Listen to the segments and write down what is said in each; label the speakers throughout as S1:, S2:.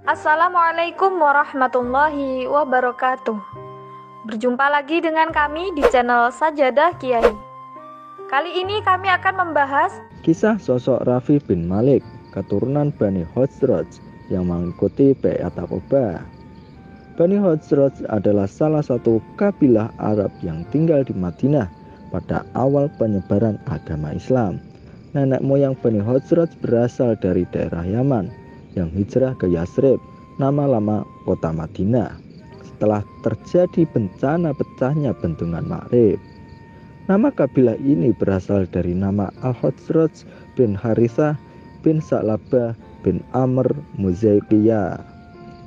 S1: Assalamualaikum warahmatullahi wabarakatuh. Berjumpa lagi dengan kami di channel Sajadah Kiai. Kali ini kami akan membahas
S2: kisah sosok Rafi bin Malik, keturunan Bani Khazraj yang mengikuti Bai'at Aqobah. Bani Khazraj adalah salah satu kabilah Arab yang tinggal di Madinah pada awal penyebaran agama Islam. Nenek moyang Bani Khazraj berasal dari daerah Yaman yang hijrah ke Yasrib, nama lama kota Madinah, setelah terjadi bencana pecahnya bendungan Ma'rib. Nama kabilah ini berasal dari nama Al-Khazraj bin Harithah bin Sa'labah bin Amr Muzaikiyah,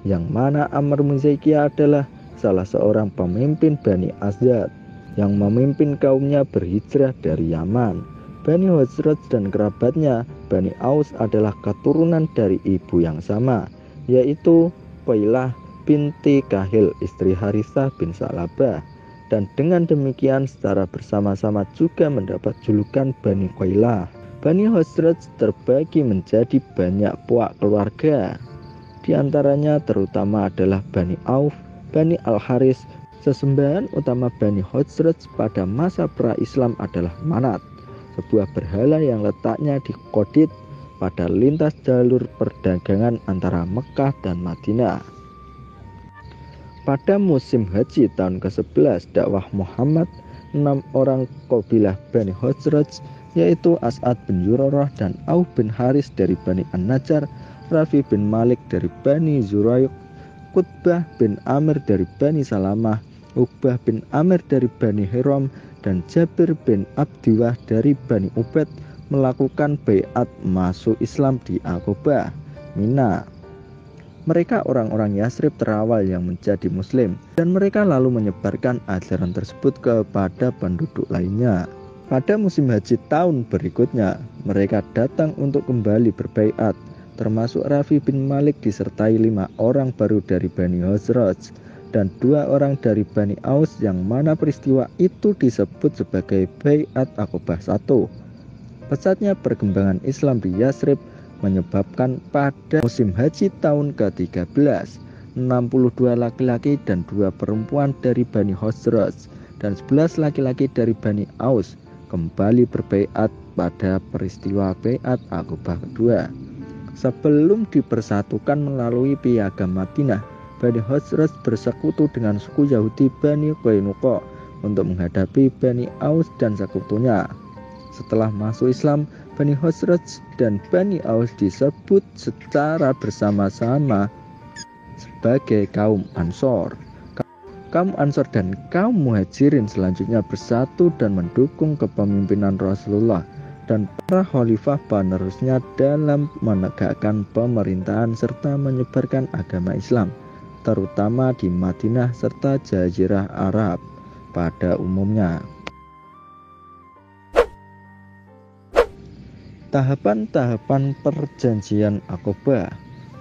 S2: yang mana Amr Muzaikiyah adalah salah seorang pemimpin Bani Azdad yang memimpin kaumnya berhijrah dari Yaman. Bani Khazraj dan kerabatnya Bani Aus adalah keturunan dari ibu yang sama, yaitu Qailah binti Kahil, istri Harithah bin Sa'labah, dan dengan demikian secara bersama-sama juga mendapat julukan Bani Qailah. Bani Khazraj terbagi menjadi banyak puak keluarga. Di antaranya terutama adalah Bani Auf, Bani Al-Haris. Sesembahan utama Bani Khazraj pada masa pra-Islam adalah Manat, sebuah berhala yang letaknya di Qadid pada lintas jalur perdagangan antara Mekah dan Madinah. Pada musim haji tahun ke-11 dakwah Muhammad, 6 orang kabilah Bani Khazraj, yaitu As'ad bin Zurarah dan Auf bin Haris dari Bani An-Najjar, Rafi bin Malik dari Bani Zurayq, Qutbah bin Amir dari Bani Salamah, Uqbah bin Amir dari Bani Hiram, dan Jabir bin Abdiwah dari Bani Ubaid melakukan bai'at masuk Islam di Aqobah, Mina. Mereka orang-orang Yasrib terawal yang menjadi muslim, dan mereka lalu menyebarkan ajaran tersebut kepada penduduk lainnya. Pada musim haji tahun berikutnya, mereka datang untuk kembali berbai'at, termasuk Rafi bin Malik disertai 5 orang baru dari Bani Khazraj dan 2 orang dari Bani Aus, yang mana peristiwa itu disebut sebagai Bai'at Aqobah I. Pesatnya perkembangan Islam di Yasrib menyebabkan pada musim haji tahun ke-13, 62 laki-laki dan 2 perempuan dari Bani Khazraj dan 11 laki-laki dari Bani Aus kembali berbai'at pada peristiwa Bai'at Aqobah kedua. Sebelum dipersatukan melalui Piagam Madinah, Bani Khazraj bersekutu dengan suku Yahudi Bani Qainuqa untuk menghadapi Bani Aus dan sekutunya. Setelah masuk Islam, Bani Khazraj dan Bani Aus disebut secara bersama-sama sebagai kaum Ansor. Kaum Ansor dan kaum Muhajirin selanjutnya bersatu dan mendukung kepemimpinan Rasulullah dan para khalifah penerusnya dalam menegakkan pemerintahan serta menyebarkan agama Islam, terutama di Madinah serta Jazirah Arab pada umumnya. Tahapan-tahapan perjanjian Aqobah.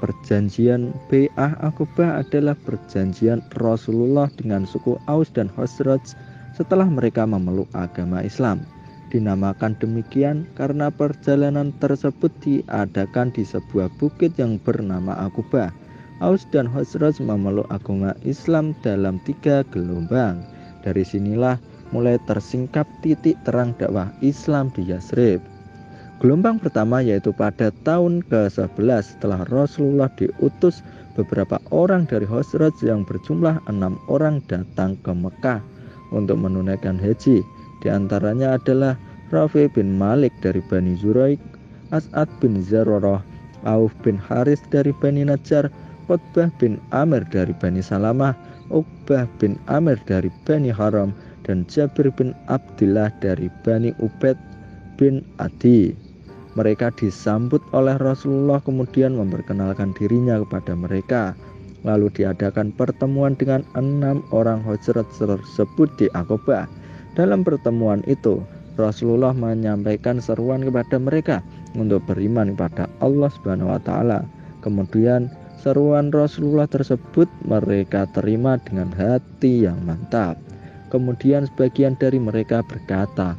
S2: Perjanjian Bai'ah Aqobah adalah perjanjian Rasulullah dengan suku Aus dan Khazraj setelah mereka memeluk agama Islam. Dinamakan demikian karena perjalanan tersebut diadakan di sebuah bukit yang bernama Aqobah. Aus dan Khazraj memeluk agama Islam dalam 3 gelombang. Dari sinilah mulai tersingkap titik terang dakwah Islam di Yasrib. Gelombang pertama yaitu pada tahun ke-11 setelah Rasulullah diutus, beberapa orang dari Khazraj yang berjumlah 6 orang datang ke Mekah untuk menunaikan haji. Di antaranya adalah Rafi bin Malik dari Bani Zurayq, As'ad bin Zurarah, Auf bin Haris dari Bani Najjar, Qutbah bin Amir dari Bani Salamah, Uqbah bin Amir dari Bani Haram, dan Jabir bin Abdillah dari Bani Ubaid bin Adi. Mereka disambut oleh Rasulullah kemudian memperkenalkan dirinya kepada mereka. Lalu diadakan pertemuan dengan 6 orang Khazraj tersebut di Aqobah. Dalam pertemuan itu, Rasulullah menyampaikan seruan kepada mereka untuk beriman kepada Allah Subhanahu wa taala. Kemudian seruan Rasulullah tersebut mereka terima dengan hati yang mantap. Kemudian sebagian dari mereka berkata,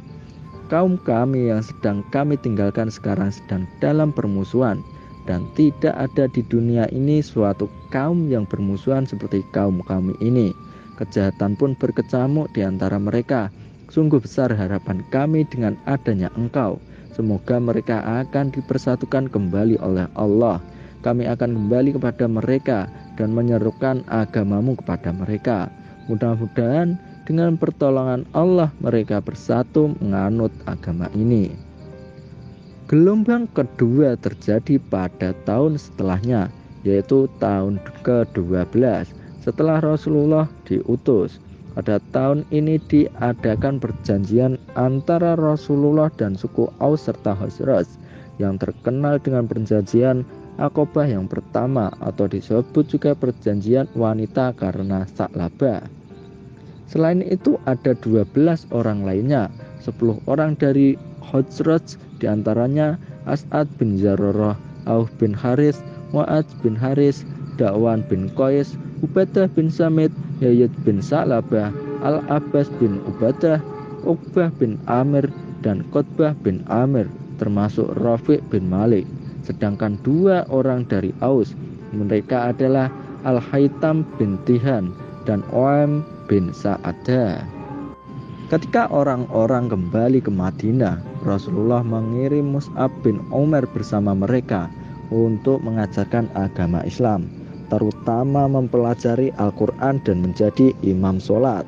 S2: "Kaum kami yang sedang kami tinggalkan sekarang sedang dalam permusuhan. dan tidak ada di dunia ini suatu kaum yang bermusuhan seperti kaum kami ini. Kejahatan pun berkecamuk di antara mereka. Sungguh besar harapan kami dengan adanya Engkau. Semoga mereka akan dipersatukan kembali oleh Allah. Kami akan kembali kepada mereka dan menyerukan agamamu kepada mereka. Mudah-mudahan dengan pertolongan Allah mereka bersatu menganut agama ini. Gelombang kedua terjadi pada tahun setelahnya, yaitu tahun ke-12 setelah Rasulullah diutus. Pada tahun ini diadakan perjanjian antara Rasulullah dan suku Aus serta Khazraj yang terkenal dengan perjanjian Aqobah yang pertama, atau disebut juga perjanjian wanita karena Sa'labah. Selain itu ada 12 orang lainnya, 10 orang dari Khazraj, diantaranya As'ad bin Zararah, Auf bin Haris, Mu'adz bin Haris, Da'wan bin Qais, Ubadah bin Samit, Yazid bin Sa'labah, Al-Abbas bin Ubadah, Uqbah bin Amir, dan Qutbah bin Amir, termasuk Rafi' bin Malik. Sedangkan 2 orang dari Aus, mereka adalah Al-Haytham bin Tihan dan Oam bin Sa'adah. Ketika orang-orang kembali ke Madinah, Rasulullah mengirim Mus'ab bin Umair bersama mereka untuk mengajarkan agama Islam, terutama mempelajari Al-Quran dan menjadi imam sholat.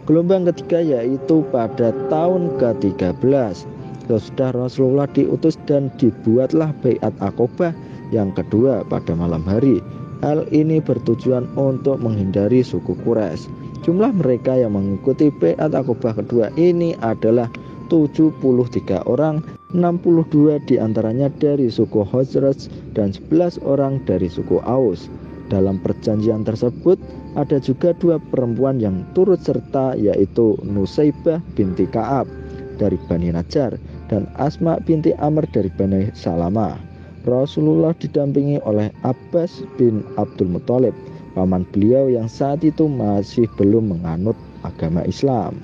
S2: Gelombang ketiga yaitu pada tahun ke-13. Sesudah Rasulullah diutus dan dibuatlah Baiat Aqobah yang kedua pada malam hari. Hal ini bertujuan untuk menghindari suku Quraisy. Jumlah mereka yang mengikuti Baiat Aqobah kedua ini adalah 73 orang, 62 diantaranya dari suku Khazraj dan 11 orang dari suku Aus. Dalam perjanjian tersebut ada juga 2 perempuan yang turut serta, yaitu Nusaibah binti Ka'ab dari Bani Najjar dan Asma binti Amr dari Bani Salamah. Rasulullah didampingi oleh Abbas bin Abdul Muthalib, paman beliau yang saat itu masih belum menganut agama Islam.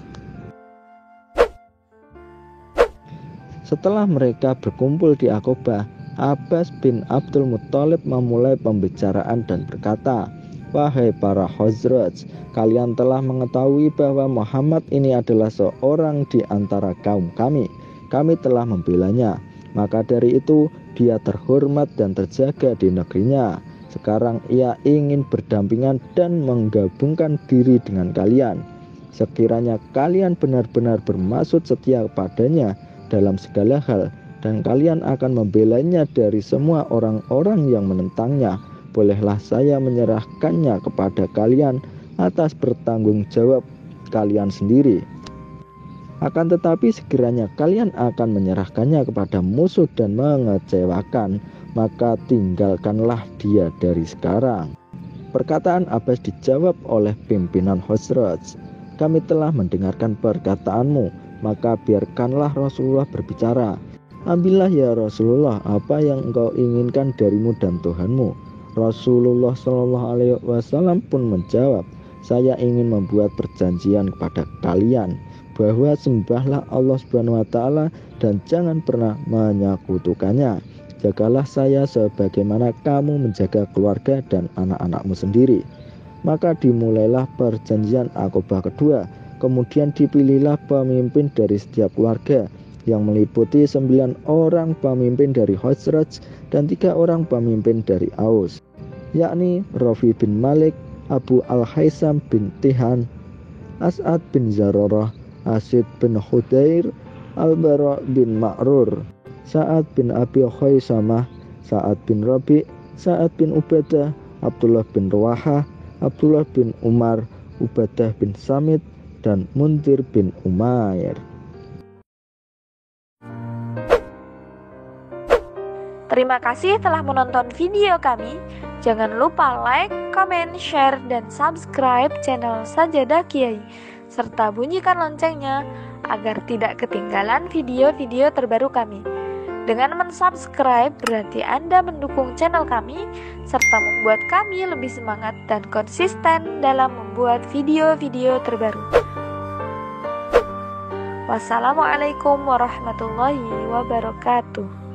S2: Setelah mereka berkumpul di Aqobah, Abbas bin Abdul Muthalib memulai pembicaraan dan berkata, "Wahai para Khazraj, kalian telah mengetahui bahwa Muhammad ini adalah seorang di antara kaum kami. Kami telah membelanya. Maka dari itu dia terhormat dan terjaga di negerinya. Sekarang ia ingin berdampingan dan menggabungkan diri dengan kalian. Sekiranya kalian benar-benar bermaksud setia padanya dalam segala hal, dan kalian akan membelanya dari semua orang-orang yang menentangnya, bolehlah saya menyerahkannya kepada kalian atas bertanggung jawab kalian sendiri. Akan tetapi sekiranya kalian akan menyerahkannya kepada musuh dan mengecewakan, maka tinggalkanlah dia dari sekarang." Perkataan Abbas dijawab oleh pimpinan Khazraj, "Kami telah mendengarkan perkataanmu, maka biarkanlah Rasulullah berbicara. Ambillah ya Rasulullah apa yang engkau inginkan darimu dan Tuhanmu." Rasulullah SAW pun menjawab, "Saya ingin membuat perjanjian kepada kalian bahwa sembahlah Allah Subhanahu wa taala dan jangan pernah menyekutukannya. Jagalah saya sebagaimana kamu menjaga keluarga dan anak-anakmu sendiri." Maka dimulailah perjanjian Aqobah kedua. Kemudian dipilihlah pemimpin dari setiap keluarga, yang meliputi 9 orang pemimpin dari Khazraj dan 3 orang pemimpin dari Aus, yakni Rafi bin Malik, Abu Al-Haytham bin Tihan, As'ad bin Zararah, Asid bin Khudair, Al-Bara bin Ma'rur, Sa'ad bin Abi Khaisamah, Sa'ad bin Rabi', Sa'ad bin Ubadah, Abdullah bin Ruwahah, Abdullah bin Umar, Ubadah bin Samit, dan Muntir bin Umair.
S1: Terima kasih telah menonton video kami. Jangan lupa like, comment, share, dan subscribe channel Sajadah Kiai, serta bunyikan loncengnya agar tidak ketinggalan video-video terbaru kami. Dengan mensubscribe berarti Anda mendukung channel kami serta membuat kami lebih semangat dan konsisten dalam membuat video-video terbaru. Wassalamualaikum warahmatullahi wabarakatuh.